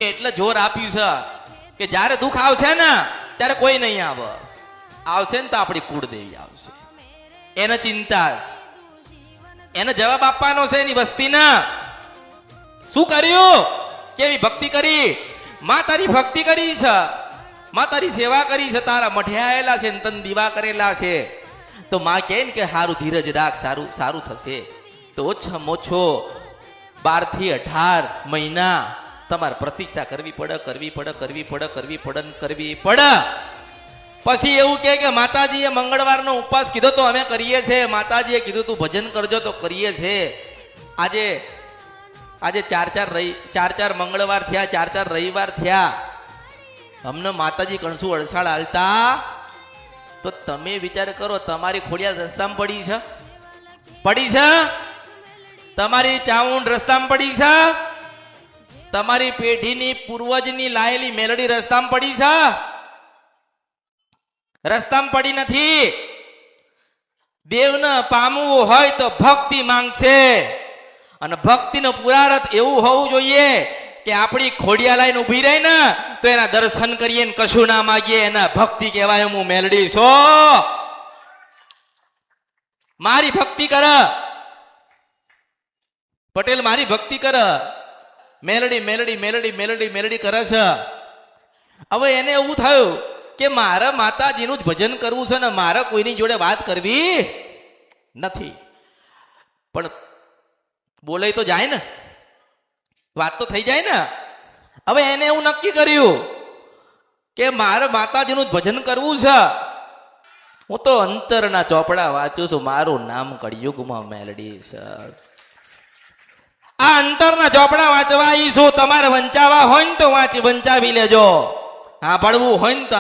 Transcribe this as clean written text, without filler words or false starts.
એટલે જોર આપ્યું છે કે જ્યારે દુઃખ આવશે ને ત્યારે કોઈ નહીં આવે, આવશે ને તો આપણી કુળદેવી આવશે. એને ચિંતા, એને જવાબ આપવાનો છે એની વસ્તીના. શું કર્યું? કેવી ભક્તિ કરી? માં તારી ભક્તિ કરી છે, માં તારી સેવા કરી છે, તારા મઢિયાયેલા છે ને તન દીવા કરેલા છે. તો માં કહે ને કે સારું ધીરજ રાખ, સારું સારું થશે. તો ઓછામાં ઓછો 12 થી 18 મહિના તમારે પ્રતીક્ષા કરવી પડે, કરવી પડે, કરવી પડે, કરવી પડે, કરવી પડે. પછી એવું કે માતાજીએ મંગળવારનો ઉપવાસ કીધો તો અમે કરીએ છીએ, માતાજીએ કીધું તું ભજન કરજો તો કરીએ છીએ. આજે આજે ચાર મંગળવાર થયા, 4 રવિવાર થયા, અમને માતાજી કણસું અડસાળ હાલતા. તો તમે વિચાર કરો, તમારી ખોડિયાર રસ્તામાં પડી છે, પડી છે? તમારી ચાઉંડ રસ્તામાં પડી છે? તમારી પેઢીની પૂર્વજની લાયેલી મેલડી રસ્તામાં પડી છે? રસ્તામાં પડી નથી. દેવને પામવું હોય તો ભક્તિ માંગશે, અને ભક્તિનો પુરારથ એવું હોવું જોઈએ કે આપણી ખોડિયા લાઈન ઉભી રહી ને તો એના દર્શન કરીએ ને કશું ના માગીએ, એના ભક્તિ કહેવાય. હું મેલડી છો, મારી ભક્તિ કર પટેલ, મારી ભક્તિ કર. મેલડી મેલડી મેલડી મેલડી મેલડી કરે છે. હવે એને એવું થયું કે મારા માતાજીનું જ ભજન કરવું છે ને મારે કોઈની જોડે વાત કરવી નથી. પણ બોલાય તો જાય ને, વાત તો થઈ જાય ને. હવે એને એવું નક્કી કર્યું કે મારે માતાજીનું જ ભજન કરવું છે. હું તો અંતરના ચોપડા વાંચું છું, મારું નામ કળિયુગમાં મેલડી છે. આ અંતરના ચોપડા વાંચવા ઈ શું? તમારે વંચાવા હોય ને તો વંચાવી લેજો, હા પડવું હોય ને તો